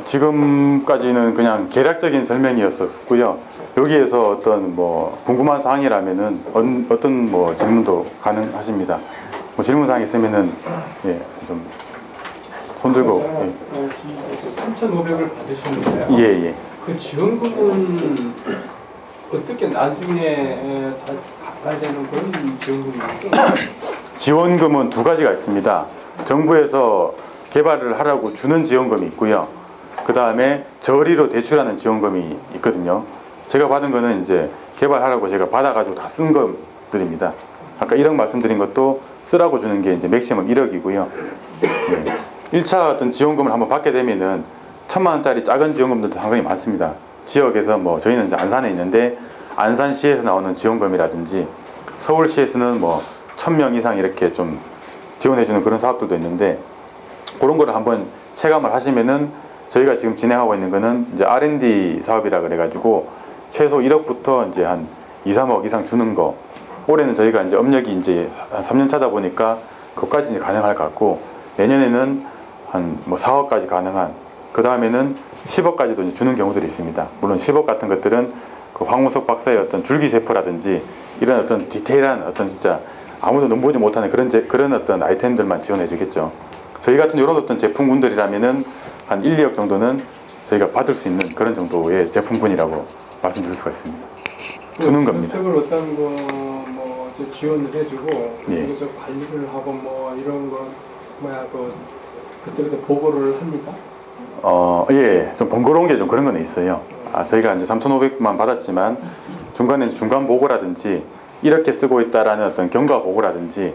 지금까지는 그냥 개략적인 설명이었었고요. 여기에서 어떤 뭐 궁금한 사항이라면은 어떤 뭐 질문도 가능하십니다. 뭐 질문 사항 있으면은 예, 좀 손들고. 예. 3,500을 받으셨는데요. 예, 예. 그 지원금은 어떻게 나중에 다 갚아야 되는 그런 지원금입니까? 지원금은 두 가지가 있습니다. 정부에서 개발을 하라고 주는 지원금이 있고요. 그 다음에 저리로 대출하는 지원금이 있거든요. 제가 받은 거는 이제 개발하라고 제가 받아가지고 다 쓴 것들입니다. 아까 1억 말씀드린 것도 쓰라고 주는 게 이제 맥시멈 1억이고요. 네. 1차 어떤 지원금을 한번 받게 되면은 1,000만 원짜리 작은 지원금들도 상당히 많습니다. 지역에서 뭐 저희는 이제 안산에 있는데 안산시에서 나오는 지원금이라든지 서울시에서는 뭐 1,000명 이상 이렇게 좀 지원해주는 그런 사업들도 있는데 그런 거를 한번 체감을 하시면은 저희가 지금 진행하고 있는 거는 이제 R&D 사업이라 그래가지고 최소 1억부터 이제 한 2, 3억 이상 주는 거. 올해는 저희가 이제 업력이 이제 한 3년 차다 보니까 그것까지 이제 가능할 것 같고 내년에는 한 뭐 4억까지 가능한 그 다음에는 10억까지도 이제 주는 경우들이 있습니다. 물론 10억 같은 것들은 그 황우석 박사의 어떤 줄기세포라든지 이런 어떤 디테일한 어떤 진짜 아무도 눈보지 못하는 그런 어떤 아이템들만 지원해 주겠죠. 저희 같은 이런 어떤 제품군들이라면은 한 1, 2억 정도는 저희가 받을 수 있는 그런 정도의 제품군이라고 말씀드릴 수가 있습니다. 주는 겁니다. 정책을 어떤 거뭐 지원을 해주고 예. 여기서 관리를 하고 뭐 이런 거 그때부터 보고를 합니까? 예, 좀 번거로운 게 좀 그런 건 있어요. 저희가 이제 3,500만 받았지만 중간에 중간 보고라든지 이렇게 쓰고 있다라는 어떤 경과 보고라든지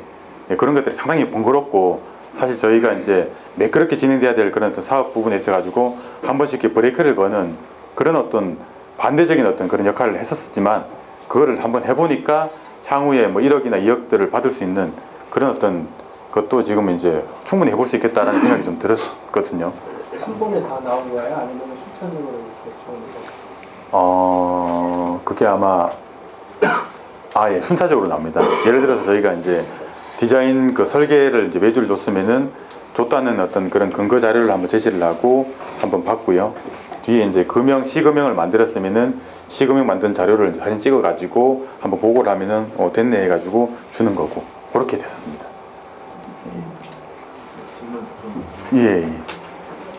예, 그런 것들이 상당히 번거롭고 사실 저희가 이제 매끄럽게 진행돼야 될 그런 어떤 사업 부분에 있어가지고 한 번씩 이렇게 브레이크를 거는 그런 어떤 반대적인 어떤 그런 역할을 했었지만 그거를 한번 해보니까 향후에 뭐 1억이나 2억들을 받을 수 있는 그런 어떤 것도 지금 이제 충분히 해볼 수 있겠다라는 생각이 좀 들었거든요. 한 번에 다 나온 거야? 아니면 순차적으로 이렇게 처음? 그게 아마 예, 순차적으로 나옵니다. 예를 들어서 저희가 이제 디자인 그 설계를 이제 외주를 줬으면은 줬다는 어떤 그런 근거 자료를 한번 제시를 하고 한번 받고요. 뒤에 이제 시금형을 만들었으면은 시금형 만든 자료를 이제 사진 찍어 가지고 한번 보고를 하면은 됐네 해가지고 주는 거고 그렇게 됐습니다. 질문 좀. 예.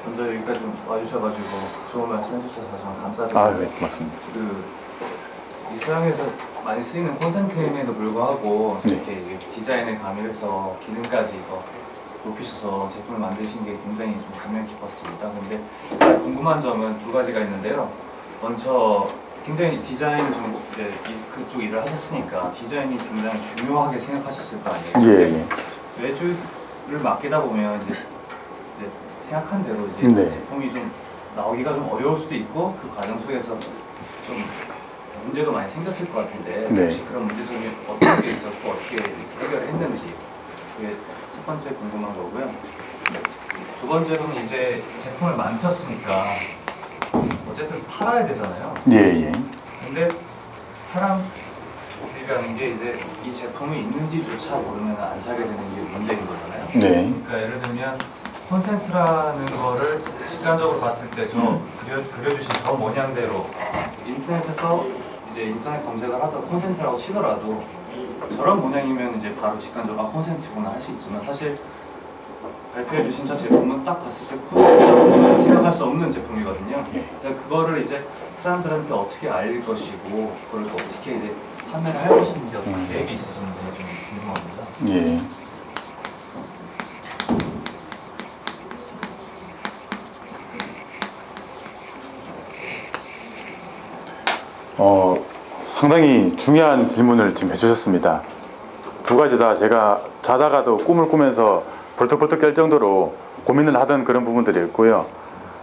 먼저 여기까지 좀 와주셔가지고 좋은 말씀 해주셔서 정말 감사드립니다. 네, 고맙습니다. 이 서양에서 많이 쓰이는 콘센트임에도 불구하고 네. 이렇게 디자인을 가미해서 기능까지 높이셔서 제품을 만드신 게 굉장히 좀 감명 깊었습니다. 근데 궁금한 점은 두 가지가 있는데요. 먼저 굉장히 디자인 좀 이제 그쪽 일을 하셨으니까 디자인이 굉장히 중요하게 생각하셨을 거 아니에요? 예. 외주를 맡기다 보면 이제 생각한 대로 이제 네. 제품이 좀 나오기가 좀 어려울 수도 있고 그 과정 속에서 좀 문제도 많이 생겼을 것 같은데 네. 혹시 그런 문제점이 어떤 게 있었고 어떻게 해결을 했는지 그게 첫 번째 궁금한 거고요. 두 번째로는 이제 제품을 만드셨으니까 어쨌든 팔아야 되잖아요. 예. 근데 사람들이라는 게 이제 이 제품이 있는지조차 모르면 안 사게 되는 게 문제인 거잖아요. 네. 그러니까 예를 들면 콘센트라는 거를 직관적으로 봤을 때 그려주신 저 모양대로 인터넷에서 이제 인터넷 검색을 하다 콘센트라고 치더라도 저런 모양이면 이제 바로 직관적으로 콘센트구나 할 수 있지만 사실 발표해 주신 저 제품은 딱 봤을 때 콘센트라고 전혀 생각할 수 없는 제품이거든요. 그러니까 그거를 이제 사람들한테 어떻게 알릴 것이고 그걸 또 어떻게 이제 판매를 할 것인지 어떤 계획이 있으신지 좀 궁금합니다. 예. 상당히 중요한 질문을 지금 해주셨습니다. 두 가지 다 제가 자다가도 꿈을 꾸면서 벌떡벌떡 깰 정도로 고민을 하던 그런 부분들이 있고요.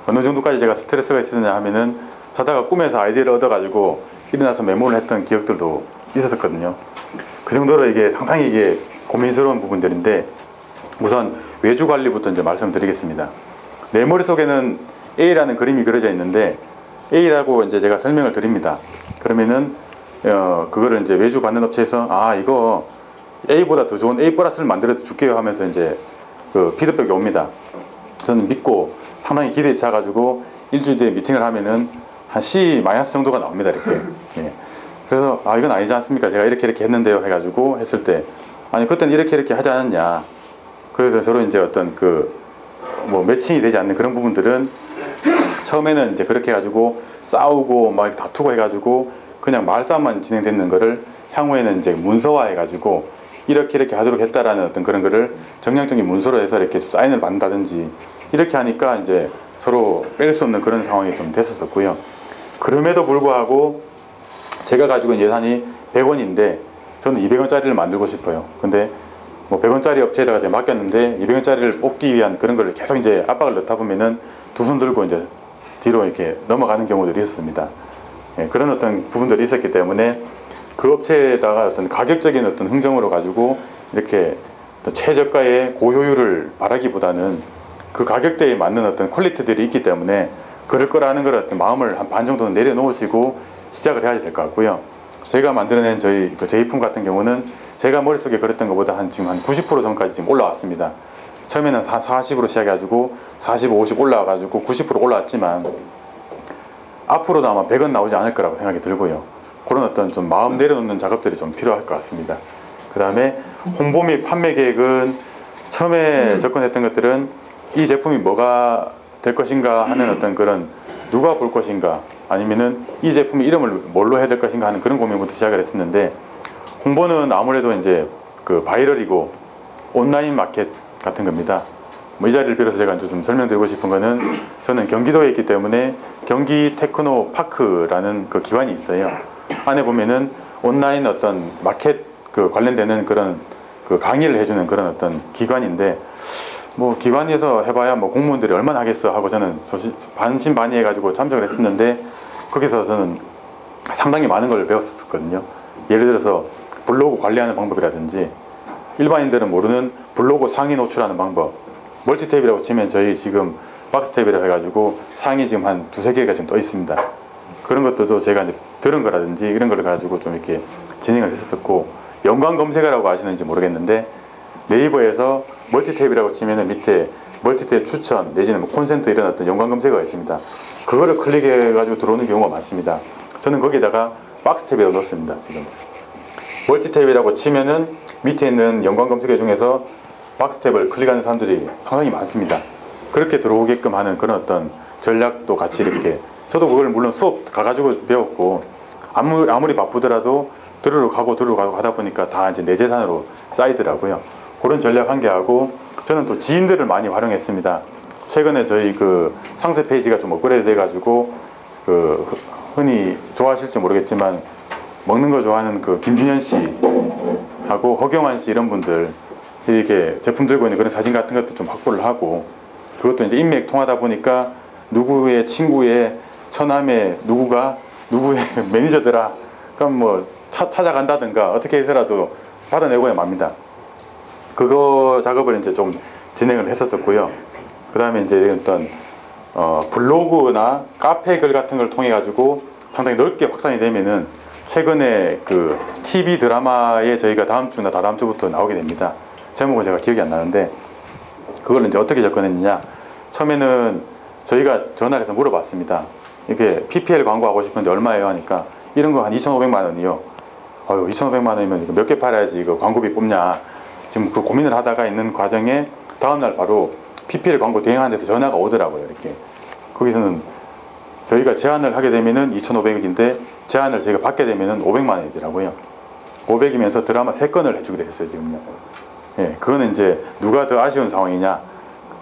어느 정도까지 제가 스트레스가 있었냐 하면은 자다가 꿈에서 아이디어를 얻어가지고 일어나서 메모를 했던 기억들도 있었거든요. 그 정도로 이게 상당히 이게 고민스러운 부분들인데 우선 외주 관리부터 이제 말씀드리겠습니다. 내 머릿속에는 A라는 그림이 그려져 있는데 A라고 이제 제가 설명을 드립니다. 그러면은 그거를 이제 외주 받는 업체에서 이거 A보다 더 좋은 A 플러스를 만들어 줄게요 하면서 이제 그 피드백이 옵니다. 저는 믿고 상당히 기대에 차가지고 일주일 뒤에 미팅을 하면은 한 C- 정도가 나옵니다. 이렇게. 예. 그래서 아 이건 아니지 않습니까? 제가 이렇게 했는데요 해가지고 했을 때 아니 그때는 이렇게 하지 않았냐. 그래서 서로 이제 어떤 그 뭐 매칭이 되지 않는 그런 부분들은 처음에는 이제 그렇게 해가지고 싸우고 막 다투고 해가지고 그냥 말싸움만 진행되는 거를 향후에는 이제 문서화 해가지고 이렇게 하도록 했다라는 어떤 그런 거를 정량적인 문서로 해서 이렇게 좀 사인을 받는다든지 이렇게 하니까 이제 서로 뺄 수 없는 그런 상황이 좀 됐었고요. 그럼에도 불구하고 제가 가지고 있는 예산이 100원인데 저는 200원짜리를 만들고 싶어요. 근데 뭐 100원짜리 업체에다가 이제 맡겼는데 200원짜리를 뽑기 위한 그런 걸 계속 이제 압박을 넣다 보면은 두 손 들고 이제 뒤로 이렇게 넘어가는 경우들이 있었습니다. 예, 그런 어떤 부분들이 있었기 때문에 그 업체에다가 어떤 가격적인 어떤 흥정으로 가지고 이렇게 최저가의 고효율을 바라기보다는 그 가격대에 맞는 어떤 퀄리티들이 있기 때문에 그럴 거라는 걸 어떤 마음을 한 반 정도는 내려놓으시고 시작을 해야 될 것 같고요. 제가 만들어낸 저희 그 제이품 같은 경우는 제가 머릿속에 그랬던 것보다 지금 한 90% 전까지 지금 올라왔습니다. 처음에는 한 40으로 시작해가지고 45, 50 올라와가지고 90% 올라왔지만 앞으로도 아마 100원 나오지 않을 거라고 생각이 들고요. 그런 어떤 좀 마음 내려놓는 작업들이 좀 필요할 것 같습니다. 그 다음에 홍보 및 판매 계획은 처음에 접근했던 것들은 이 제품이 뭐가 될 것인가 하는 어떤 그런 누가 볼 것인가 아니면은 이 제품의 이름을 뭘로 해야 될 것인가 하는 그런 고민부터 시작을 했었는데 홍보는 아무래도 이제 그 바이럴이고 온라인 마켓 같은 겁니다. 뭐 이 자리를 빌어서 제가 좀 설명드리고 싶은 거는 저는 경기도에 있기 때문에 경기 테크노 파크라는 그 기관이 있어요. 안에 보면은 온라인 어떤 마켓 그 관련되는 그런 그 강의를 해주는 그런 어떤 기관인데 뭐 기관에서 해봐야 뭐 공무원들이 얼마나 하겠어 하고 저는 반신반의 해가지고 참석을 했었는데 거기서 저는 상당히 많은 걸 배웠었거든요. 예를 들어서 블로그 관리하는 방법이라든지 일반인들은 모르는 블로그 상위 노출하는 방법, 멀티탭이라고 치면 저희 지금 박스탭이라고 해가지고 상위 지금 한 두세 개가 지금 떠 있습니다. 그런 것들도 제가 이제 들은 거라든지 이런 걸 가지고 좀 이렇게 진행을 했었고 연관 검색어라고 아시는지 모르겠는데 네이버에서 멀티탭이라고 치면은 밑에 멀티탭 추천 내지는 뭐 콘센트 이런 어떤 연관 검색어가 있습니다. 그거를 클릭해 가지고 들어오는 경우가 많습니다. 저는 거기에다가 박스탭이라고 넣었습니다. 지금 멀티탭이라고 치면은 밑에 있는 연관 검색어 중에서 박스탭을 클릭하는 사람들이 상당히 많습니다. 그렇게 들어오게끔 하는 그런 어떤 전략도 같이 이렇게 저도 그걸 물론 수업 가가지고 배웠고 아무리 바쁘더라도 들으러 가고 하다 보니까 다 이제 내 재산으로 쌓이더라고요. 그런 전략 한 개 하고 저는 또 지인들을 많이 활용했습니다. 최근에 저희 그 상세 페이지가 좀 업그레이드 돼가지고 그 흔히 좋아하실지 모르겠지만 먹는 거 좋아하는 그 김준현 씨하고 허경환 씨 이런 분들 이렇게 제품 들고 있는 그런 사진 같은 것도 좀 확보를 하고 그것도 이제 인맥 통하다 보니까 누구의 친구의 처남의 누구가 누구의 매니저더라 그럼 뭐 찾아간다든가 어떻게 해서라도 받아내고야 맙니다. 그거 작업을 이제 좀 진행을 했었고요. 그 다음에 이제 어떤 블로그나 카페 글 같은 걸 통해 가지고 상당히 넓게 확산이 되면은 최근에 그 TV 드라마에 저희가 다음 주나 다다음 주부터 나오게 됩니다. 제목은 제가 기억이 안 나는데 그걸 이제 어떻게 접근했느냐 처음에는 저희가 전화를 해서 물어봤습니다. 이렇게 PPL 광고하고 싶은데 얼마예요 하니까 이런 거 한 2,500만 원이요. 아유 2,500만 원이면 몇 개 팔아야지 이거 광고비 뽑냐 지금 그 고민을 하다가 있는 과정에 다음날 바로 PPL 광고 대행하는 데서 전화가 오더라고요. 이렇게 거기서는 저희가 제안을 하게 되면은 2,500억인데 제안을 저희가 받게 되면은 500만 원이더라고요. 500이면서 드라마 3건을 해주기로 했어요 지금요. 예, 그거는 이제 누가 더 아쉬운 상황이냐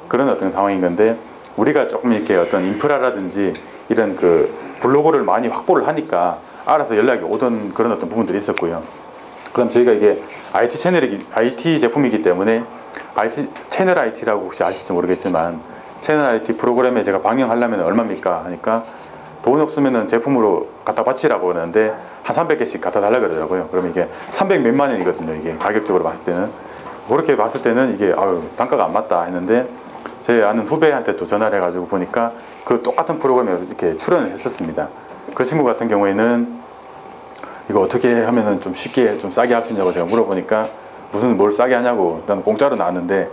그런 어떤 상황인 건데 우리가 조금 이렇게 어떤 인프라라든지 이런 그 블로그를 많이 확보를 하니까 알아서 연락이 오던 그런 어떤 부분들이 있었고요. 그럼 저희가 이게 IT 제품이기 때문에 채널 IT라고 혹시 아실지 모르겠지만 채널 IT 프로그램에 제가 방영하려면 얼마입니까 하니까 돈 없으면은 제품으로 갖다 바치라고 그러는데 한 300개씩 갖다 달라 그러더라고요. 그러면 이게 300 몇만 원이거든요. 이게 가격적으로 봤을 때는 그렇게 봤을 때는 이게 아유 단가가 안 맞다 했는데 제 아는 후배한테 또 전화를 해가지고 보니까 그 똑같은 프로그램에 이렇게 출연을 했었습니다. 그 친구 같은 경우에는 이거 어떻게 하면은 좀 쉽게 좀 싸게 할 수 있냐고 제가 물어보니까 무슨 뭘 싸게 하냐고 난 공짜로 나왔는데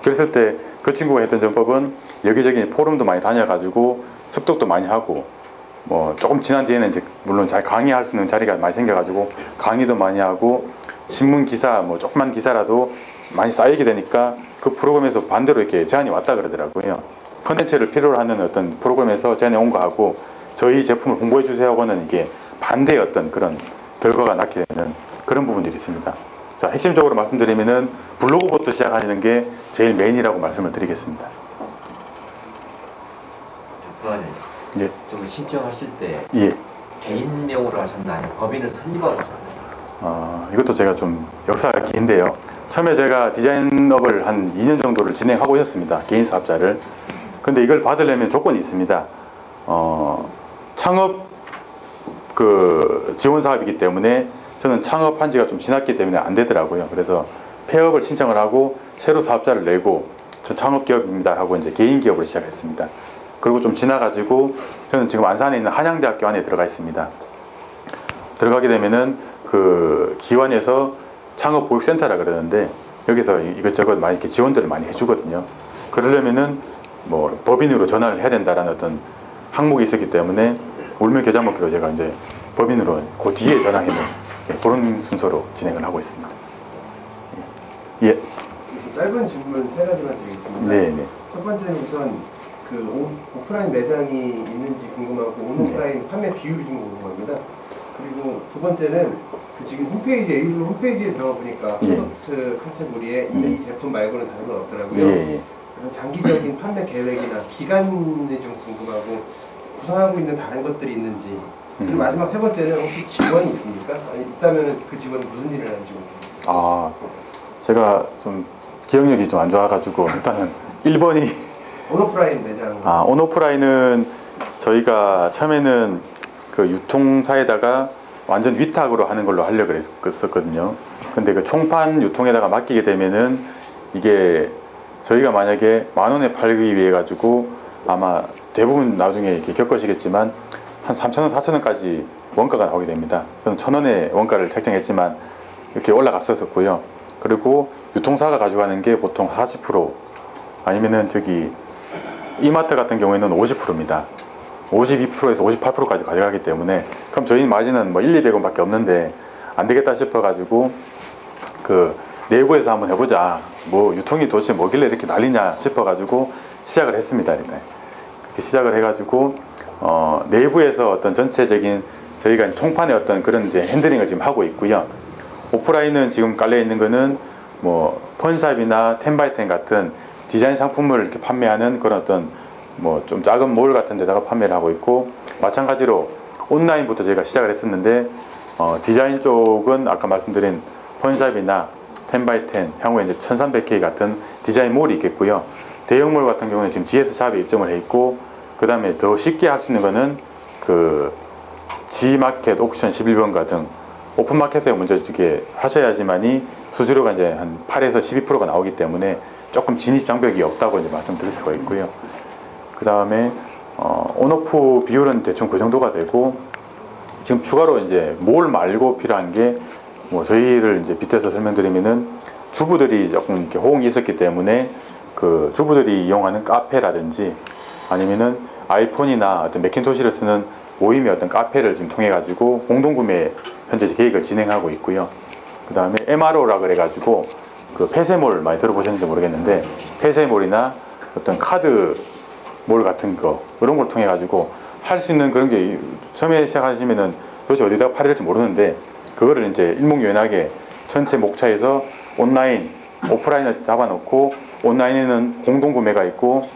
그랬을 때 그 친구가 했던 전법은 여기저기 포럼도 많이 다녀가지고 습득도 많이 하고 뭐 조금 지난 뒤에는 이제 물론 잘 강의할 수 있는 자리가 많이 생겨가지고 강의도 많이 하고 신문 기사 뭐 조그만 기사라도 많이 쌓이게 되니까 그 프로그램에서 반대로 이렇게 제안이 왔다 그러더라고요. 컨텐츠를 필요로 하는 어떤 프로그램에서 제안이 온 거하고 저희 제품을 홍보해 주세요 하고는 이게 반대의 어떤 그런 결과가 낳게 되는 그런 부분들이 있습니다. 자, 핵심적으로 말씀드리면은 블로그부터 시작하시는 게 제일 메인이라고 말씀을 드리겠습니다. 수원님, 예. 저거 신청하실 때 예. 개인명으로 하셨나요? 법인을 설립하고 하셨나요? 이것도 제가 좀 역사가 긴데요. 처음에 제가 디자인업을 한 2년 정도를 진행하고 있었습니다. 개인 사업자를. 근데 이걸 받으려면 조건이 있습니다. 창업 지원 사업이기 때문에 저는 창업한 지가 좀 지났기 때문에 안 되더라고요. 그래서 폐업을 신청을 하고 새로 사업자를 내고 저 창업기업입니다 하고 이제 개인 기업으로 시작했습니다. 그리고 좀 지나가지고 저는 지금 안산에 있는 한양대학교 안에 들어가 있습니다. 들어가게 되면은 그 기관에서 창업보육센터라 그러는데 여기서 이것저것 많이 이렇게 지원들을 많이 해주거든요. 그러려면은 뭐 법인으로 전환을 해야 된다라는 어떤 항목이 있었기 때문에 울면겨자먹기로 제가 이제 법인으로 그 뒤에 전환해는 그런 순서로 진행을 하고 있습니다. 예. 짧은 질문 세 가지만 드리겠습니다. 네. 첫 번째는 우선 그 오프라인 매장이 있는지 궁금하고 온오프라인 판매 비율이 좀 궁금합니다. 그리고 두 번째는 그 지금 홈페이지에 일부 홈페이지에 들어가보니까 예. 프로덕트 카테고리에 네. 이 제품 말고는 다른 건 없더라고요. 예. 그래서 장기적인 판매 계획이나 기간이 좀 궁금하고 구상하고 있는 다른 것들이 있는지. 그리고 마지막 세 번째는 혹시 직원이 있습니까? 아니, 있다면 그 직원이 무슨 일을 하는지 궁금합니다. 제가 좀 기억력이 좀 안 좋아가지고 일단은 1번이 온오프라인 매장. 온오프라인은 저희가 처음에는 그 유통사에다가 완전 위탁으로 하는 걸로 하려고 했었거든요. 근데 그 총판 유통에다가 맡기게 되면은 이게 저희가 만약에 10,000원에 팔기 위해 가지고 아마 대부분 나중에 이렇게 겪으시겠지만 한 3,000원, 4,000원까지 원가가 나오게 됩니다. 저는 1,000원의 원가를 책정했지만 이렇게 올라갔었고요. 그리고 유통사가 가져가는 게 보통 40% 아니면은 저기 이마트 같은 경우에는 50%입니다. 52%에서 58%까지 가져가기 때문에 그럼 저희 마진은 뭐 1, 200원밖에 없는데 안 되겠다 싶어 가지고 그 내부에서 한번 해보자. 뭐 유통이 도대체 뭐길래 이렇게 난리냐 싶어 가지고 시작을 했습니다. 그렇게 시작을 해가지고 내부에서 어떤 전체적인 저희가 총판의 어떤 그런 이제 핸들링을 지금 하고 있고요. 오프라인은 지금 깔려 있는 거는 뭐 펀샵이나 텐바이텐 같은 디자인 상품을 이렇게 판매하는 그런 어떤 뭐 좀 작은 몰 같은 데다가 판매를 하고 있고, 마찬가지로 온라인부터 저희가 시작을 했었는데 디자인 쪽은 아까 말씀드린 펀샵이나 텐바이텐, 향후에 이제 1300K 같은 디자인 몰이 있겠고요. 대형몰 같은 경우는 지금 GS샵에 입점을 해 있고, 그 다음에 더 쉽게 할 수 있는 거는 그 G마켓, 옥션 11번가 등 오픈마켓에 먼저 이렇게 하셔야지만이 수수료가 이제 한 8에서 12%가 나오기 때문에 조금 진입 장벽이 없다고 이제 말씀드릴 수가 있고요. 그 다음에 온오프 비율은 대충 그 정도가 되고, 지금 추가로 이제 몰 말고 필요한 게 뭐 저희를 이제 빗대서 설명드리면은 주부들이 조금 이렇게 호응이 있었기 때문에 그 주부들이 이용하는 카페라든지 아니면은 아이폰이나 어떤 매킨토시를 쓰는 모임의 어떤 카페를 지금 통해 가지고 공동구매 현재 계획을 진행하고 있고요. 그 다음에 MRO라 그래 가지고 그 폐쇄몰 많이 들어보셨는지 모르겠는데, 폐쇄몰이나 어떤 카드몰 같은 거 그런 걸 통해 가지고 할 수 있는 그런 게 처음에 시작하시면은 도대체 어디다가 팔아야 될지 모르는데, 그거를 이제 일목요연하게 전체 목차에서 온라인, 오프라인을 잡아놓고 온라인에는 공동구매가 있고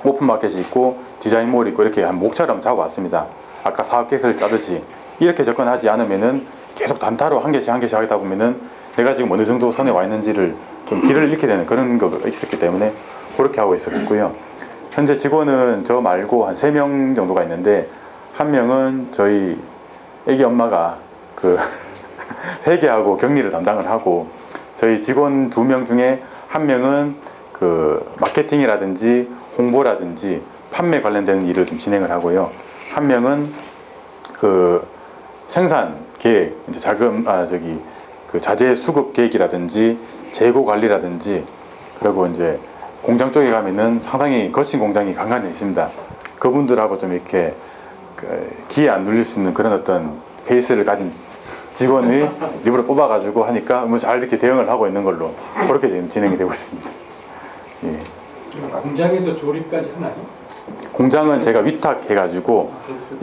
오픈마켓이 있고 디자인몰이 있고 이렇게 한 목차를 잡아왔습니다. 아까 사업 계획서를 짜듯이 이렇게 접근하지 않으면은 계속 단타로 한 개씩 하다 보면은 내가 지금 어느 정도 선에 와 있는지를 좀 길을 잃게 되는 그런 거가 있었기 때문에 그렇게 하고 있었고요. 현재 직원은 저 말고 한 3명 정도가 있는데, 한 명은 저희 애기 엄마가 그 회계하고 격리를 담당을 하고, 저희 직원 2명 중에 한 명은 그 마케팅이라든지 홍보라든지 판매 관련된 일을 좀 진행을 하고요. 한 명은 그 생산 계획, 이제 그 자재 수급 계획이라든지 재고 관리라든지, 그리고 이제 공장 쪽에 가면은 상당히 거친 공장이 간간히 있습니다. 그분들하고 좀 이렇게 기에 안 눌릴 수 있는 그런 어떤 베이스를 가진 직원을 일부러 뽑아가지고 하니까 뭐 잘 이렇게 대응을 하고 있는 걸로 그렇게 지금 진행이 되고 있습니다. 예. 공장에서 조립까지 하나요? 공장은 제가 위탁해가지고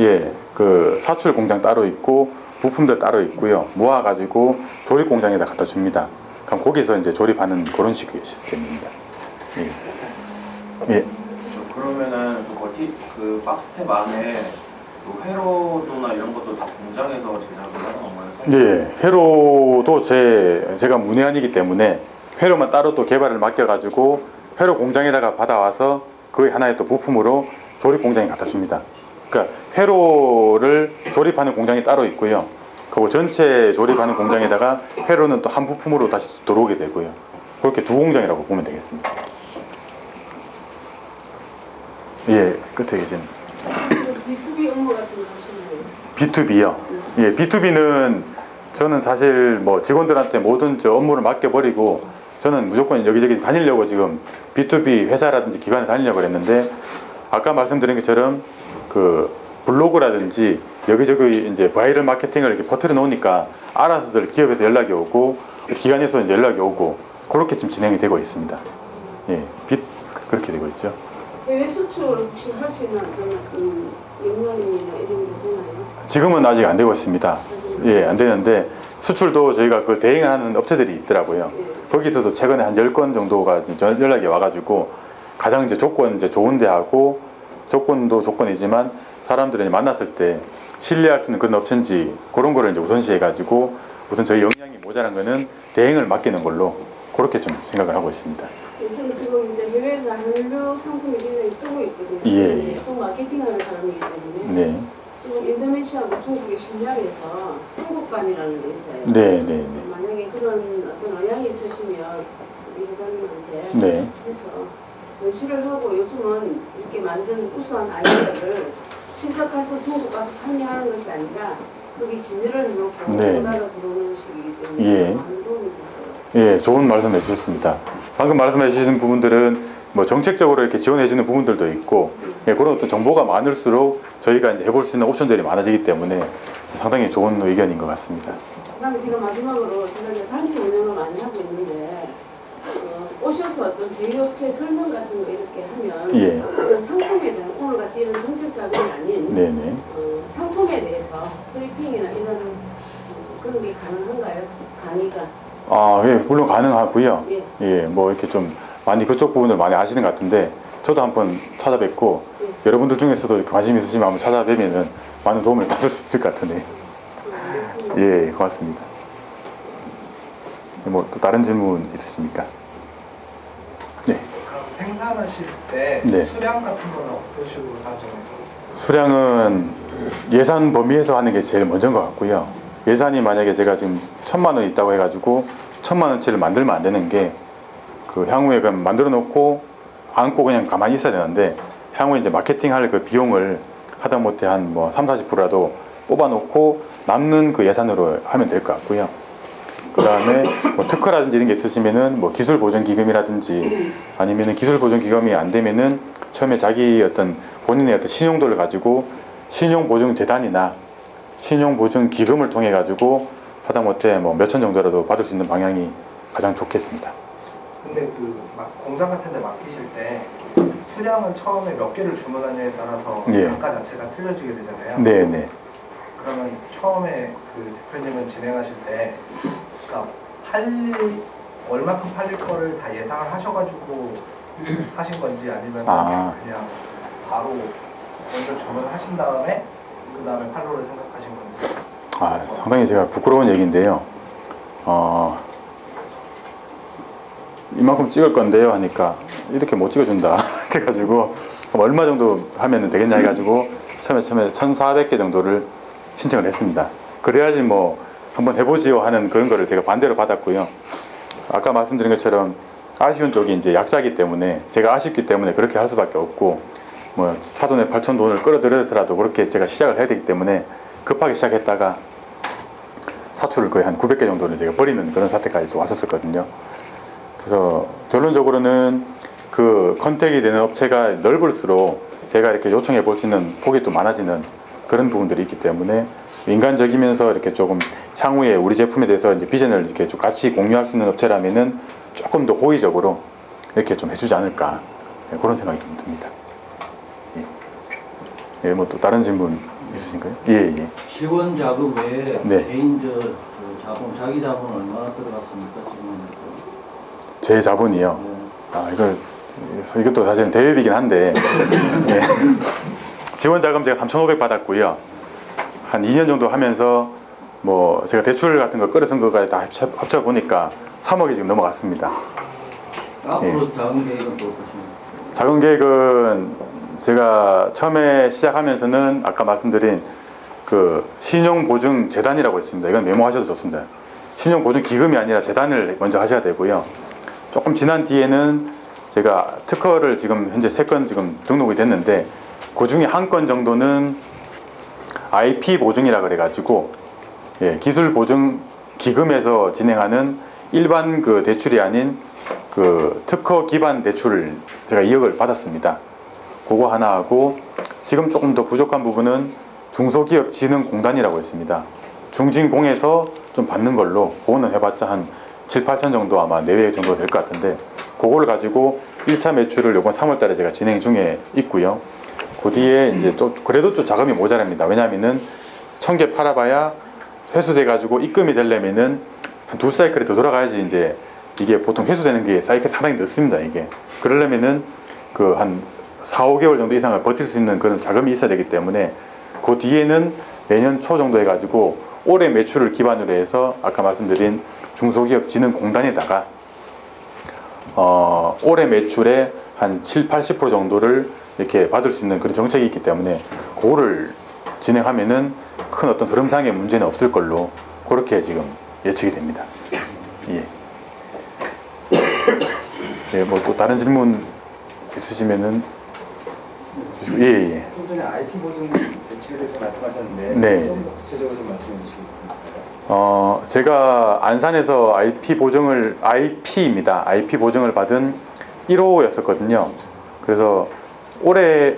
예, 그 사출 공장 따로 있고 부품들 따로 있고요. 모아가지고 조립 공장에다 갖다 줍니다. 그럼 거기서 이제 조립하는 그런 식의 시스템입니다. 예. 예. 그러면은 그 박스탭 안에 그 회로도나 이런 것도 다 공장에서 제작을 하는 건가요? 예, 회로도 제가 문외한이기 때문에 회로만 따로 또 개발을 맡겨가지고 회로 공장에다가 받아와서 그 하나의 또 부품으로 조립 공장에 갖다 줍니다. 그러니까 회로를 조립하는 공장이 따로 있고요. 그리고 전체 조립하는 공장에다가 회로는 또 한 부품으로 다시 들어오게 되고요. 그렇게 두 공장이라고 보면 되겠습니다. 예, 끝에 계신. B2B 업무 같은 거 하시나요? B2B요. 예, B2B는 저는 사실 뭐 직원들한테 모든 저 업무를 맡겨버리고 저는 무조건 여기저기 다니려고 지금 B2B 회사라든지 기관에 다니려고 했는데 아까 말씀드린 것처럼 그 블로그라든지 여기저기 이제 바이럴 마케팅을 이렇게 퍼뜨려 놓으니까 알아서들 기업에서 연락이 오고 기관에서 이제 연락이 오고 그렇게 좀 진행이 되고 있습니다. 예, 그렇게 되고 있죠. 해외 수출 혹시 할 수 있는 그런 그 역량이나 이런 게 되나요? 지금은 아직 안 되고 있습니다. 예, 안 되는데 수출도 저희가 그 대행하는 업체들이 있더라고요. 거기서도 최근에 한 10건 정도가 연락이 와가지고 가장 이제 조건 이제 좋은 데하고 조건도 조건이지만 사람들이 만났을 때 신뢰할 수 있는 그런 업체인지 그런 거를 이제 우선시 해가지고 우선 저희 역량이 모자란 거는 대행을 맡기는 걸로 그렇게 좀 생각을 하고 있습니다. 저는 지금 이제 해외에서 한류 상품이 굉장히 뜨고 있거든요. 예. 또 마케팅하는 사람이기 때문에 네. 지금 인도네시아하고 중국의 심리학에서 한국관이라는 게 있어요. 네, 네, 네. 만약에 그런 어떤 의향이 있으시면 우리 회장님한테 네. 해서 전시를 하고 요즘은 이렇게 만든 우수한 아이디어를 직접 가서 중국 가서 판매하는 것이 아니라 거기 진열을 해놓고 네. 받아 들어오는 식이기 때문에 예. 많은 도움이 됐어요. 예, 좋은 말씀 해주셨습니다. 방금 말씀해 주시는 부분들은 뭐 정책적으로 이렇게 지원해 주는 부분들도 있고 예, 그런 어떤 정보가 많을수록 저희가 이제 해볼 수 있는 옵션들이 많아지기 때문에 상당히 좋은 의견인 것 같습니다. 그다음에 제가 마지막으로 제가 이제 단체 운영을 많이 하고 있는데 오셔서 어떤 제휴업체 설명 같은 거 이렇게 하면 예. 그런 상품에 대한 오늘같이 이런 정책 자금이 아닌 네네. 상품에 대해서 브리핑이나 이런 그런 게 가능한가요? 강의가? 아, 예, 물론 가능하고요. 예. 예, 뭐 이렇게 좀 많이 그쪽 부분을 많이 아시는 것 같은데 저도 한번 찾아뵙고 여러분들 중에서도 관심 있으시면 한번 찾아뵈면은 많은 도움을 받을 수 있을 것 같은데. 예, 고맙습니다. 뭐 또 다른 질문 있으십니까? 네. 그럼 생산하실 때 네. 수량 같은 거는 어떤 식으로 산정해서? 수량은 예산 범위에서 하는 게 제일 먼저인 것 같고요. 예산이 만약에 제가 지금 1,000만 원 있다고 해가지고 1,000만 원치를 만들면 안 되는 게 그 향후에 그럼 만들어 놓고 안고 그냥 가만히 있어야 되는데 향후에 이제 마케팅 할 그 비용을 하다못해 한 뭐 30~40%라도 뽑아 놓고 남는 그 예산으로 하면 될 것 같고요. 그 다음에 뭐 특허라든지 이런 게 있으시면은 뭐 기술 보전 기금이라든지 아니면은 기술 보전 기금이 안 되면은 처음에 자기 어떤 본인의 어떤 신용도를 가지고 신용 보증 재단이나 신용 보증 기금을 통해 가지고 하다못해 뭐 몇천 정도라도 받을 수 있는 방향이 가장 좋겠습니다. 근데 그 공장 같은 데 맡기실 때 수량을 처음에 몇 개를 주문하냐에 따라서 예. 단가 자체가 틀려지게 되잖아요. 네네. 그러면 처음에 그 대표님은 진행하실 때 그러니까 얼마큼 팔릴 거를 다 예상을 하셔가지고 하신 건지 아니면 그냥 바로 먼저 주문을 하신 다음에 그 다음에 팔로를 생각하신 건지. 아, 상당히 제가 부끄러운 얘기인데요. 이만큼 찍을 건데요 하니까 이렇게 못 찍어준다 그래가지고 얼마 정도 하면 되겠냐 해가지고 처음에 1,400개 정도를 신청을 했습니다. 그래야지 뭐 한번 해보지요 하는 그런 거를 제가 반대로 받았고요. 아까 말씀드린 것처럼 아쉬운 쪽이 이제 약자기 때문에 제가 아쉽기 때문에 그렇게 할 수밖에 없고 뭐 사돈의 8천 돈을 끌어들여서라도 그렇게 제가 시작을 해야 되기 때문에 급하게 시작했다가 사출을 거의 한 900개 정도를 제가 버리는 그런 사태까지 왔었거든요. 그래서 결론적으로는 그 컨택이 되는 업체가 넓을수록 제가 이렇게 요청해 볼 수 있는 폭이 또 많아지는 그런 부분들이 있기 때문에 인간적이면서 이렇게 조금 향후에 우리 제품에 대해서 이제 비전을 이렇게 좀 같이 공유할 수 있는 업체라면은 조금 더 호의적으로 이렇게 좀 해주지 않을까, 그런 생각이 좀 듭니다. 예, 뭐 또 다른 질문 있으신가요? 예, 예. 지원 자금 외에 네. 개인 자본, 자기 자본 얼마나 들어갔습니까 지금? 제 자본이요. 네. 이것도 사실은 대회비긴 한데 예. 지원 자금 제가 3,500 받았고요. 한 2년 정도 하면서 뭐 제가 대출 같은 거 끌어쓴 거까지 다 합쳐 보니까 3억이 지금 넘어갔습니다. 앞으로 자금 계획은 또 어떠십니까? 자금 계획은 제가 처음에 시작하면서는 아까 말씀드린 그 신용보증재단이라고 있습니다. 이건 메모하셔도 좋습니다. 신용보증기금이 아니라 재단을 먼저 하셔야 되고요. 조금 지난 뒤에는 제가 특허를 지금 현재 3건 지금 등록이 됐는데 그 중에 한 건 정도는 IP 보증이라 그래가지고 기술보증기금에서 진행하는 일반 그 대출이 아닌 그 특허 기반 대출을 제가 2억을 받았습니다. 그거 하나 하고 지금 조금 더 부족한 부분은 중소기업진흥공단이라고 있습니다. 중진공에서 좀 받는 걸로 그거는 해봤자 한 7, 8천 정도 아마 내외 정도 될 것 같은데 그걸 가지고 1차 매출을 이번 3월 달에 제가 진행 중에 있고요. 그 뒤에 이제 또 그래도 좀 자금이 모자랍니다. 왜냐하면은 1000개 팔아봐야 회수돼 가지고 입금이 되려면은 한 2사이클이 더 돌아가야지 이제 이게 보통 회수되는 게 사이클 상당히 늦습니다. 이게 그러려면은 그 한 4, 5개월 정도 이상을 버틸 수 있는 그런 자금이 있어야 되기 때문에 그 뒤에는 내년 초 정도 해가지고 올해 매출을 기반으로 해서 아까 말씀드린 중소기업진흥공단에다가 올해 매출의 한 7, 80% 정도를 이렇게 받을 수 있는 그런 정책이 있기 때문에 그거를 진행하면은 큰 어떤 흐름상의 문제는 없을 걸로 그렇게 지금 예측이 됩니다. 예. 네, 뭐 또 다른 질문 있으시면은 주시고. 예. 좀 전에 IP 보증 대출에 대해서 말씀하셨는데 네. 좀 더 구체적으로 좀 말씀해 주시겠습니까? 제가 안산에서 IP입니다. IP 보증을 받은 1호였었거든요. 그래서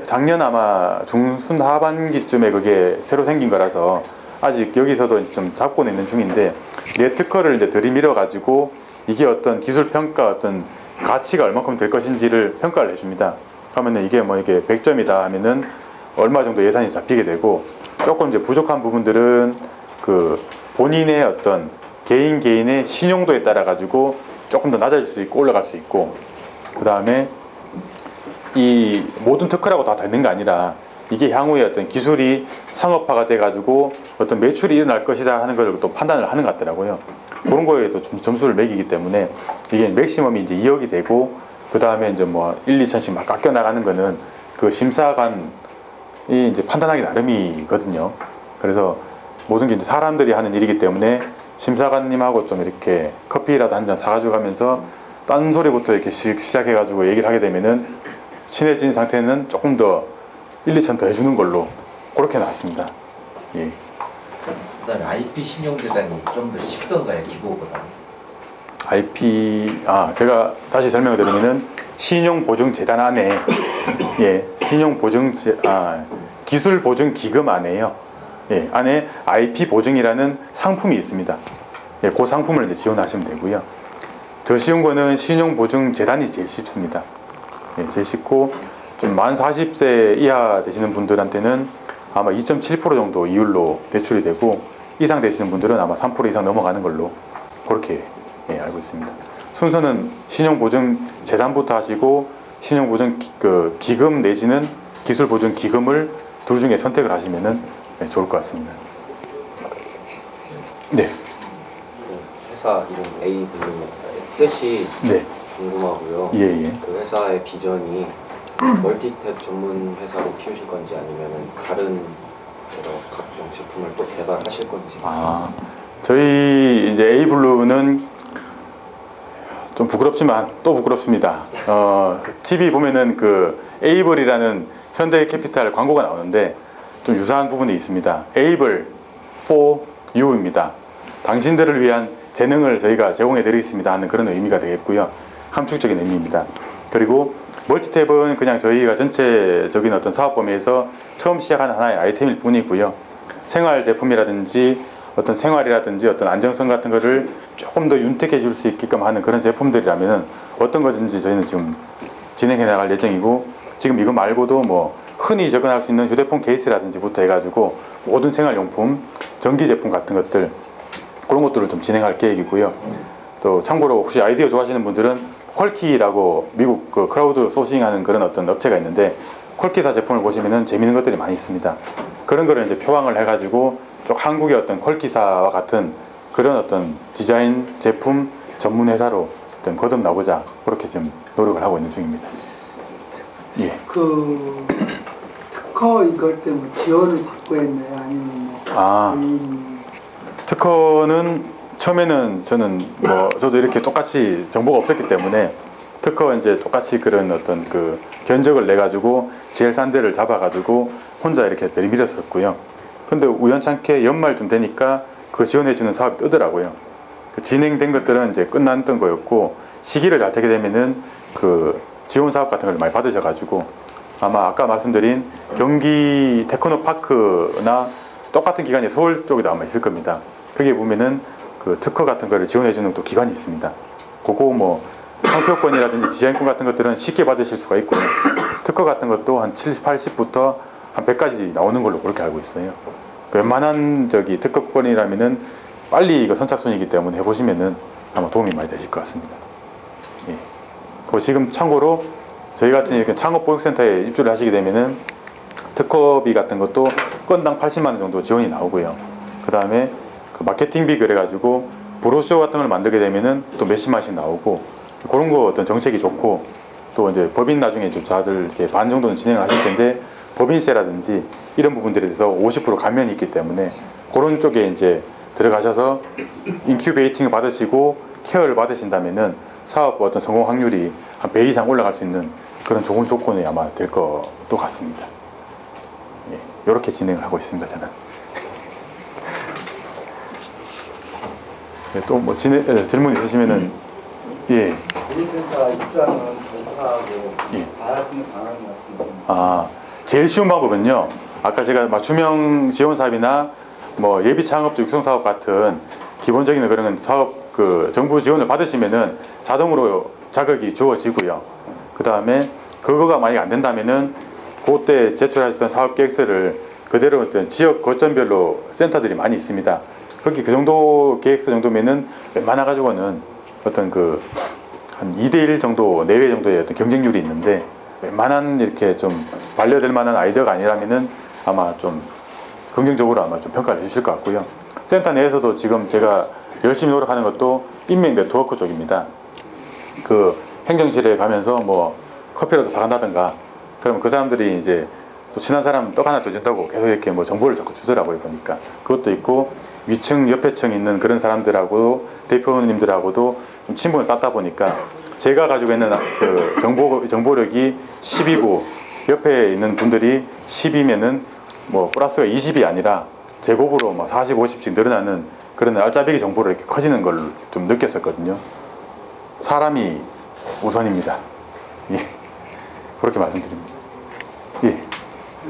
작년 아마 중순 하반기쯤에 그게 새로 생긴 거라서 아직 여기서도 이제 좀 잡고는 있는 중인데 내 특허를 이제 들이밀어 가지고 이게 어떤 기술 평가 어떤 가치가 얼마큼 될 것인지를 평가를 해줍니다. 하면은 이게 뭐 이게 100점이다 하면은 얼마 정도 예산이 잡히게 되고 조금 이제 부족한 부분들은 그 본인의 어떤 개인의 신용도에 따라 가지고 조금 더 낮아질 수 있고 올라갈 수 있고 그 다음에 이 모든 특허라고 다 되는 게 아니라 이게 향후에 어떤 기술이 상업화가 돼 가지고 어떤 매출이 일어날 것이다 하는 걸 또 판단을 하는 것 같더라고요. 그런 거에도 좀 점수를 매기기 때문에 이게 맥시멈이 이제 2억이 되고 그 다음에 이제 뭐 1, 2천씩 막 깎여 나가는 거는 그 심사관이 이제 판단하기 나름이거든요. 그래서 모든 게 이제 사람들이 하는 일이기 때문에 심사관님하고 좀 이렇게 커피라도 한 잔 사가지고 가면서 딴소리부터 이렇게 시작해가지고 얘기를 하게 되면은 친해진 상태는 조금 더 1, 2천 더 해주는 걸로 그렇게 나왔습니다. 예. 그다음에 IP 신용재단이 좀 더 쉽던가요, 기보보다? IP 제가 다시 설명을 드리면은 신용보증재단 안에 기술보증기금 안에요. 안에 IP 보증이라는 상품이 있습니다. 그 상품을 이제 지원하시면 되고요. 더 쉬운 거는 신용보증재단이 제일 쉽습니다. 제일 쉽고 좀 만 40세 이하 되시는 분들한테는 아마 2.7% 정도 이율로 대출이 되고 이상 되시는 분들은 아마 3% 이상 넘어가는 걸로 그렇게 알고 있습니다. 순서는 신용보증재단부터 하시고 신용보증기금 내지는 기술보증기금을 둘 중에 선택을 하시면 좋을 것 같습니다. 네. 회사 이름 A블루 뜻이 궁금하고요. 예. 그 회사의 비전이 멀티탭 전문 회사로 키우실 건지 아니면 다른 각종 제품을 또 개발하실 건지. 저희 이제 A블루는 좀 부끄럽지만 또 부끄럽습니다. TV 보면은 그 에이블이라는 현대캐피탈 광고가 나오는데 좀 유사한 부분이 있습니다. Able for you입니다. 당신들을 위한 재능을 저희가 제공해 드리겠습니다 하는 그런 의미가 되겠고요. 함축적인 의미입니다. 그리고 멀티탭은 그냥 저희가 전체적인 어떤 사업 범위에서 처음 시작하는 하나의 아이템일 뿐이고요. 생활 제품이라든지 어떤 생활이라든지 어떤 안정성 같은 거를 조금 더 윤택해 줄 수 있게끔 하는 그런 제품들이라면 어떤 거든지 저희는 지금 진행해 나갈 예정이고, 지금 이거 말고도 뭐 흔히 접근할 수 있는 휴대폰 케이스라든지부터 해가지고 모든 생활용품, 전기 제품 같은 것들, 그런 것들을 좀 진행할 계획이고요. 또 참고로 혹시 아이디어 좋아하시는 분들은 퀄키라고 미국 그 크라우드 소싱하는 그런 어떤 업체가 있는데, 퀄키사 제품을 보시면은 재밌는 것들이 많이 있습니다. 그런 거를 이제 표방을 해가지고 좀 한국의 어떤 퀄키사와 같은 그런 어떤 디자인 제품 전문 회사로 좀 거듭나고자 그렇게 지금 노력을 하고 있는 중입니다. 예. 그 특허 이걸 때 뭐 지원을 받고 했나요? 아니면 뭐 특허는 처음에는 저는 뭐 저도 이렇게 똑같이 정보가 없었기 때문에 특허 이제 똑같이 그런 어떤 그 견적을 내 가지고 제일 싼 데를 잡아 가지고 혼자 이렇게 들이밀었었고요. 근데 우연찮게 연말쯤 되니까 그 지원해 주는 사업이 뜨더라고요. 그 진행된 것들은 이제 끝났던 거였고, 시기를 잘 타게 되면은 그 지원 사업 같은 걸 많이 받으셔 가지고 아마 아까 말씀드린 경기 테크노파크나 똑같은 기관이 서울 쪽에도 아마 있을 겁니다. 거기에 보면은 그 특허 같은 거를 지원해 주는 또 기관이 있습니다. 그거 뭐 상표권이라든지 디자인권 같은 것들은 쉽게 받으실 수가 있고요. 특허 같은 것도 한 70, 80부터 한 100까지 나오는 걸로 그렇게 알고 있어요. 웬만한 저기 특허권이라면은 빨리 이거 선착순이기 때문에 해보시면은 아마 도움이 많이 되실 것 같습니다. 예. 그리고 지금 참고로 저희 같은 이렇게 창업보육센터에 입주를 하시게 되면은 특허비 같은 것도 건당 80만 원 정도 지원이 나오고요. 그 다음에 그 마케팅비 그래가지고 브로셔 같은 걸 만들게 되면은 또 몇십만씩 나오고, 그런 거 어떤 정책이 좋고, 또 이제 법인 나중에 좀 다들 이렇게 반 정도는 진행을 하실 텐데 법인세라든지 이런 부분들에 대해서 50% 감면이 있기 때문에 그런 쪽에 이제 들어가셔서 인큐베이팅을 받으시고 케어를 받으신다면은 사업 어떤 성공 확률이 한 배 이상 올라갈 수 있는 그런 좋은 조건이 아마 될 것도 같습니다. 예, 이렇게 진행을 하고 있습니다, 저는. 네, 또 뭐 질문 있으시면은 예. 우리센터 입주하는 절차하고 예. 봐야 하는 방안이 같습니다. 제일 쉬운 방법은요, 아까 제가 맞춤형 지원 사업이나 뭐 예비 창업자 육성 사업 같은 기본적인 그런 사업 그 정부 지원을 받으시면은 자동으로 자격이 주어지고요. 그 다음에 그거가 만약에 안 된다면은 그때 제출하셨던 사업 계획서를 그대로 어떤 지역 거점별로 센터들이 많이 있습니다. 거기 그 정도 계획서 정도면은 웬만해 가지고는 어떤 그 한 2대1 정도 내외 정도의 어떤 경쟁률이 있는데, 웬만한 이렇게 좀 반려될 만한 아이디어가 아니라면은 아마 좀 긍정적으로 아마 좀 평가를 해주실 것 같고요. 센터 내에서도 지금 제가 열심히 노력하는 것도 인맥 네트워크 쪽입니다. 그 행정실에 가면서 뭐 커피라도 사간다든가, 그러면 그 사람들이 이제 또 친한 사람 떡 하나 더 준다고 계속 이렇게 뭐 정보를 자꾸 주더라고요, 보니까. 그것도 있고, 위층 옆에 층 있는 그런 사람들하고 대표님들하고도 좀 친분을 쌓다 보니까 제가 가지고 있는 그 정보력이 10이고 옆에 있는 분들이 10이면은 뭐 플러스가 20이 아니라 제곱으로 뭐 40, 50씩 늘어나는 그런 알짜배기 정보를 이렇게 커지는 걸 좀 느꼈었거든요. 사람이 우선입니다. 예. 그렇게 말씀드립니다. 예.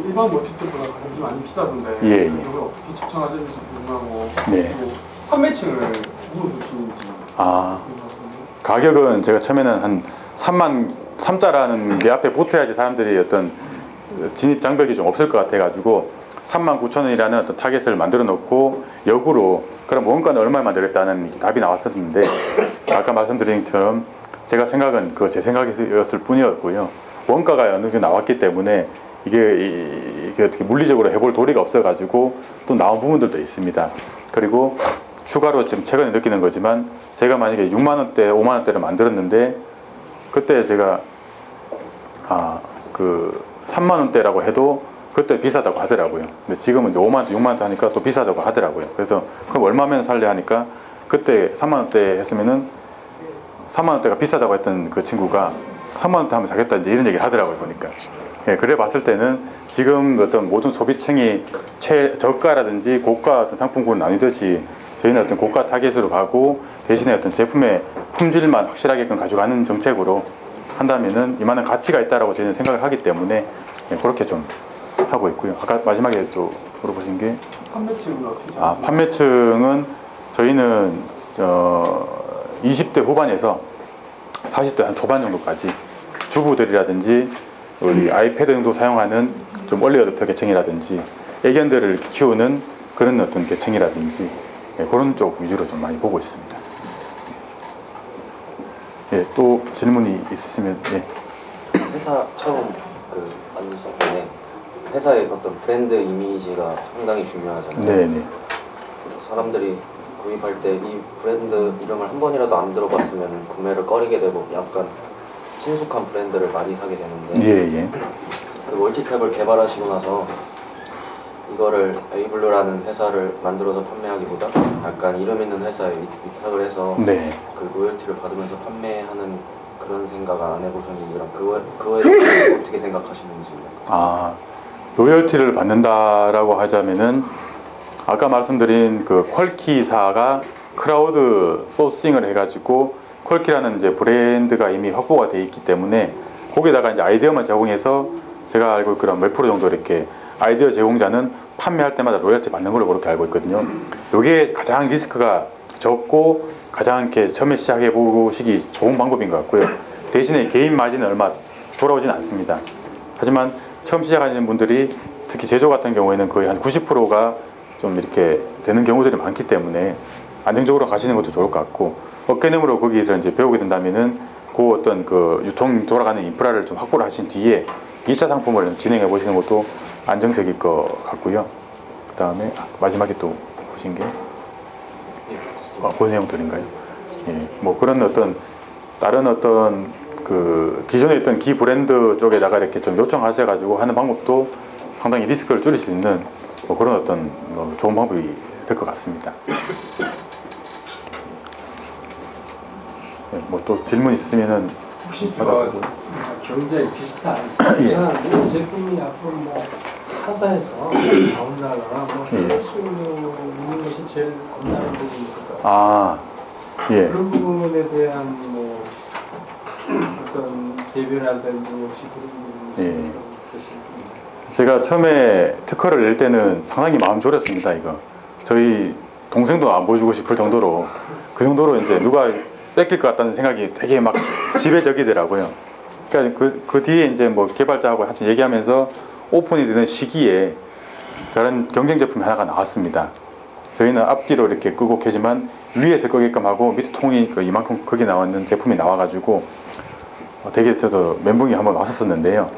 일반 멀티탭보다 가격이 좀 많이 비싸던데 예. 이걸 어떻게 측정하시는지 궁금하고, 네. 또 판매층을 누구로 두시는지. 가격은 제가 처음에는 한 3자라는 게 앞에 붙어야지 사람들이 어떤 진입 장벽이 좀 없을 것 같아 가지고 39,000원이라는 어떤 타겟을 만들어 놓고, 역으로 그럼 원가는 얼마에 만들겠다는 답이 나왔었는데, 아까 말씀드린 것처럼 제가 생각은 그 제 생각이었을 뿐이었고요. 원가가 어느 정도 나왔기 때문에 이게 어떻게 물리적으로 해볼 도리가 없어 가지고 또 나온 부분들도 있습니다. 그리고 추가로 지금 최근에 느끼는 거지만, 제가 만약에 6만원대, 5만원대를 만들었는데 그때 제가 그 3만원대라고 해도 그때 비싸다고 하더라고요. 근데 지금은 이제 5만원대, 6만원대 하니까 또 비싸다고 하더라고요. 그래서 그럼 얼마면 살래 하니까, 그때 3만원대 했으면은 3만원대가 비싸다고 했던 그 친구가 3만원대 하면 사겠다 이제 이런 얘기를 하더라고요, 보니까. 예, 그래 봤을 때는 지금 어떤 모든 소비층이 저가라든지 고가 어떤 상품군을 나뉘듯이 저희는 어떤 고가 타겟으로 가고, 대신에 어떤 제품의 품질만 확실하게끔 가져가는 정책으로 한다면은 이만한 가치가 있다라고 저희는 생각을 하기 때문에 그렇게 좀 하고 있고요. 아까 마지막에 또 물어보신 게 판매층은 어떻게 판매층은 저희는 20대 후반에서 40대 한 초반 정도까지 주부들이라든지 우리 아이패드 정도 사용하는 좀 얼리 어댑터 계층이라든지 애견들을 키우는 그런 어떤 계층이라든지 그런 쪽 위주로 좀 많이 보고 있습니다. 예, 또 질문이 있으시면 예. 회사 처음 만드실 때는 회사의 어떤 브랜드 이미지가 상당히 중요하잖아요. 네네. 사람들이 구입할 때 이 브랜드 이름을 한 번이라도 안 들어봤으면 구매를 꺼리게 되고 약간 친숙한 브랜드를 많이 사게 되는데 예. 그 멀티탭을 개발하시고 나서 이거를 에이블루라는 회사를 만들어서 판매하기보다 약간 이름 있는 회사에 위탁을 해서 네. 그 로열티를 받으면서 판매하는 그런 생각 안 해보셨는지 그거에 대해서 어떻게 생각하시는지. 로열티를 받는다라고 하자면은 아까 말씀드린 그 퀄키사가 크라우드 소싱을 해가지고 퀄키라는 이제 브랜드가 이미 확보가 돼 있기 때문에 거기다가 이제 아이디어만 제공해서 제가 알고 있기로는 몇 프로 정도 이렇게 아이디어 제공자는 판매할 때마다 로열티 받는 걸로 그렇게 알고 있거든요. 이게 가장 리스크가 적고 가장 이렇게 처음에 시작해 보시기 좋은 방법인 것 같고요. 대신에 개인 마진은 얼마 돌아오진 않습니다. 하지만 처음 시작하시는 분들이 특히 제조 같은 경우에는 거의 한 90%가 좀 이렇게 되는 경우들이 많기 때문에 안정적으로 가시는 것도 좋을 것 같고 어깨너머로 거기서 이제 배우게 된다면은 그 어떤 그 유통 돌아가는 인프라를 좀 확보를 하신 뒤에 2차 상품을 진행해 보시는 것도 안정적일 것 같고요. 그 다음에 마지막에 또 보신 게 그 내용들인가요? 예, 뭐 그런 어떤 다른 어떤 그 기존에 있던 기 브랜드 쪽에다가 이렇게 좀 요청하셔가지고 하는 방법도 상당히 리스크를 줄일 수 있는 뭐 그런 어떤 좋은 방법이 될 것 같습니다. 뭐 또 질문 있으면은 혹시 경쟁 비슷한 이런 제품이 앞으로 뭐 타사에서 나온다거나 뭐 그럴 수 있는 것이 제일 겁나는 부분일까요? 예. 그런 부분에 대한 뭐 어떤 대비라든지 혹시 그런 부분이 계십니까? 제가 처음에 특허를 낼 때는 상당히 마음 졸였습니다. 이거 저희 동생도 안 보여주고 싶을 정도로 그 정도로 이제 누가 뺏길 것 같다는 생각이 되게 막 지배적이더라고요. 그러니까 그 뒤에 이제 뭐 개발자하고 같이 얘기하면서 오픈이 되는 시기에 다른 경쟁 제품이 하나가 나왔습니다. 저희는 앞뒤로 이렇게 끄고 켜지만 위에서 끄게끔 하고 밑에 통이 그 이만큼 크게 나왔는 제품이 나와가지고 되게 저도 멘붕이 한번 왔었는데요.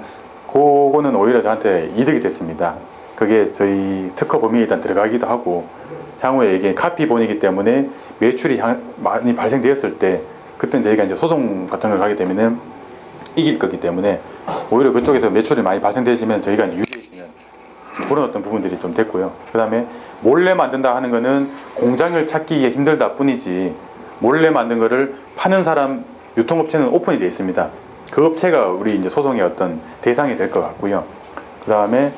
그거는 오히려 저한테 이득이 됐습니다. 그게 저희 특허 범위에 일단 들어가기도 하고 향후에 이게 카피본이기 때문에 매출이 많이 발생되었을 때 그때는 저희가 이제 소송 같은 걸 하게 되면은 이길 거기 때문에 오히려 그쪽에서 매출이 많이 발생되시면 저희가 이제 유리해지는 그런 어떤 부분들이 좀 됐고요. 그 다음에 몰래 만든다 하는 거는 공장을 찾기 힘들다 뿐이지 몰래 만든 거를 파는 사람 유통업체는 오픈이 되어 있습니다. 그 업체가 우리 이제 소송의 어떤 대상이 될 것 같고요. 그 다음에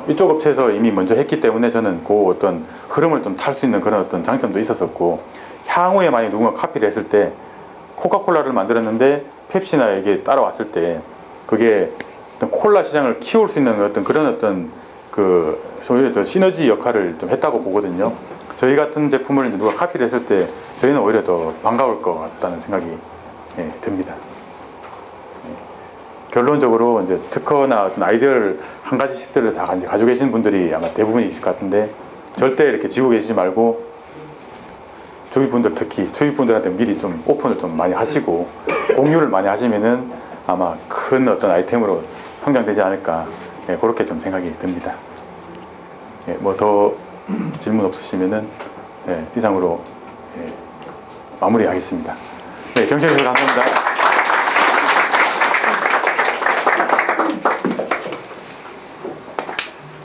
이쪽 업체에서 이미 먼저 했기 때문에 저는 그 어떤 흐름을 좀 탈 수 있는 그런 어떤 장점도 있었었고 향후에 만약 누군가 카피를 했을 때 코카콜라를 만들었는데 펩시나 이게 따라왔을 때 그게 어떤 콜라 시장을 키울 수 있는 어떤 그런 어떤 그 오히려 더 시너지 역할을 좀 했다고 보거든요. 저희 같은 제품을 이제 누가 카피를 했을 때 저희는 오히려 더 반가울 것 같다는 생각이 듭니다. 결론적으로 이제 특허나 어떤 아이디어를 한 가지씩들을 다 가지고 계신 분들이 아마 대부분이실 것 같은데 절대 이렇게 지고 계시지 말고 주위 분들 특히 주위 분들한테 미리 좀 오픈을 좀 많이 하시고 공유를 많이 하시면은 아마 큰 어떤 아이템으로 성장되지 않을까 그렇게 좀 생각이 듭니다. 뭐 더 질문 없으시면은 이상으로 마무리하겠습니다. 경청해 주셔서 감사합니다.